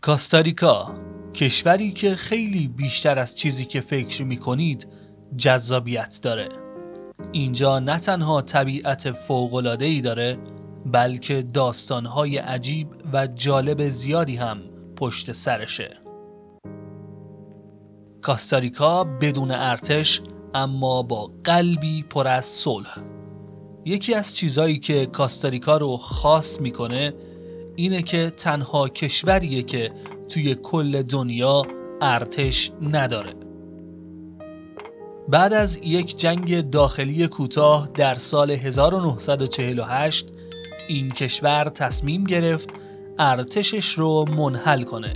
کاستاریکا، کشوری که خیلی بیشتر از چیزی که فکر می‌کنید جذابیت داره. اینجا نه تنها طبیعت فوق‌العاده‌ای داره، بلکه داستان‌های عجیب و جالب زیادی هم پشت سرشه. کاستاریکا بدون ارتش اما با قلبی پر از صلح. یکی از چیزایی که کاستاریکا رو خاص میکنه اینه که تنها کشوریه که توی کل دنیا ارتش نداره. بعد از یک جنگ داخلی کوتاه در سال 1948 این کشور تصمیم گرفت ارتشش رو منحل کنه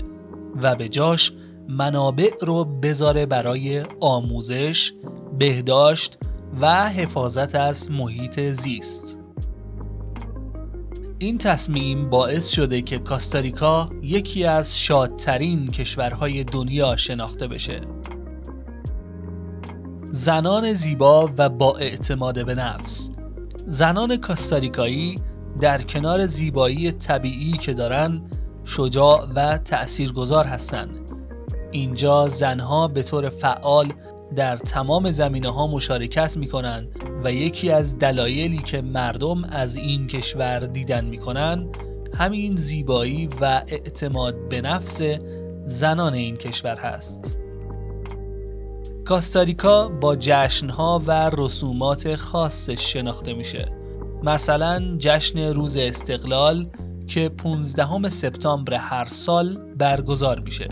و به جاش منابع رو بذاره برای آموزش، بهداشت و حفاظت از محیط زیست. این تصمیم باعث شده که کاستاریکا یکی از شادترین کشورهای دنیا شناخته بشه. زنان زیبا و با اعتماد به نفس. زنان کاستاریکایی در کنار زیبایی طبیعی که دارن، شجاع و تأثیرگذار هستن. اینجا زنها به طور فعال در تمام زمینه‌ها مشارکت میکنن و یکی از دلایلی که مردم از این کشور دیدن میکنن همین زیبایی و اعتماد به نفس زنان این کشور هست. کاستاریکا با جشن‌ها و رسومات خاصش شناخته میشه. مثلا جشن روز استقلال که 15 سپتامبر هر سال برگزار میشه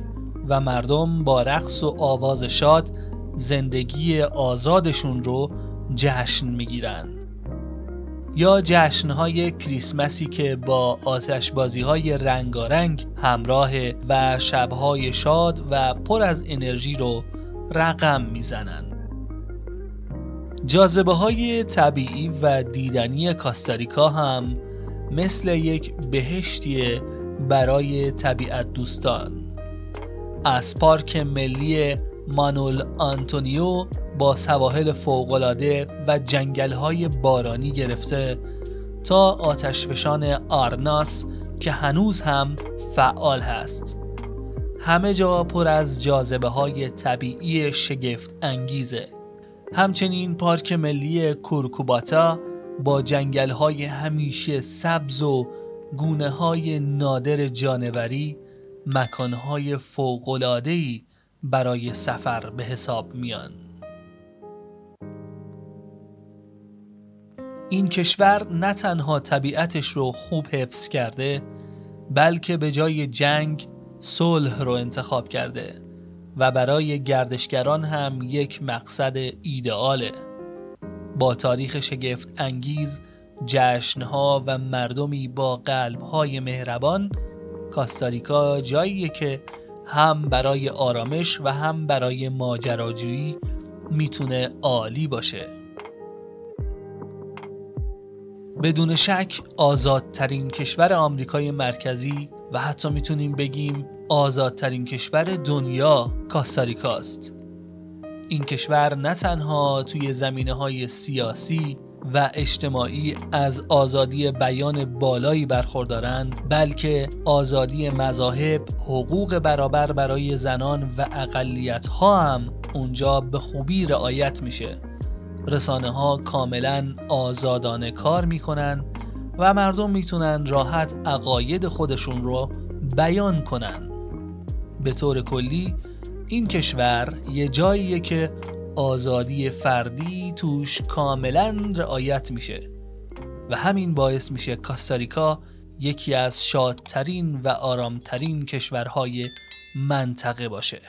و مردم با رقص و آواز شاد زندگی آزادشون رو جشن میگیرن. یا جشن‌های کریسمسی که با آتشبازی‌های رنگارنگ همراهه و شب‌های شاد و پر از انرژی رو رقم میزنن. جاذبه‌های طبیعی و دیدنی کاستاریکا هم مثل یک بهشتیه برای طبیعت دوستان. از پارک ملی مانول آنتونیو با سواحل فوق‌العاده و جنگل‌های بارانی گرفته تا آتشفشان آرناس که هنوز هم فعال هست. همه جا پر از جاذبه‌های طبیعی شگفت انگیزه. همچنین پارک ملی کورکوباتا با جنگل‌های همیشه سبز و گونه‌های نادر جانوری مکان‌های فوق‌العاده‌ای برای سفر به حساب میان. این کشور نه تنها طبیعتش رو خوب حفظ کرده، بلکه به جای جنگ صلح رو انتخاب کرده و برای گردشگران هم یک مقصد ایدئاله. با تاریخ شگفت انگیز، جشن‌ها و مردمی با قلب‌های مهربان، کاستاریکا جاییه که هم برای آرامش و هم برای ماجراجویی میتونه عالی باشه. بدون شک آزادترین کشور آمریکای مرکزی و حتی میتونیم بگیم آزادترین کشور دنیا کاستاریکاست. این کشور نه تنها توی زمینه‌های سیاسی و اجتماعی از آزادی بیان بالایی برخوردارند، بلکه آزادی مذاهب، حقوق برابر برای زنان و اقلیت‌ها هم اونجا به خوبی رعایت میشه. رسانه‌ها کاملاً آزادانه کار میکنن و مردم میتونن راحت عقاید خودشون رو بیان کنن. به طور کلی این کشور یه جاییه که آزادی فردی توش کاملاً رعایت میشه و همین باعث میشه کاستاریکا یکی از شادترین و آرامترین کشورهای منطقه باشه.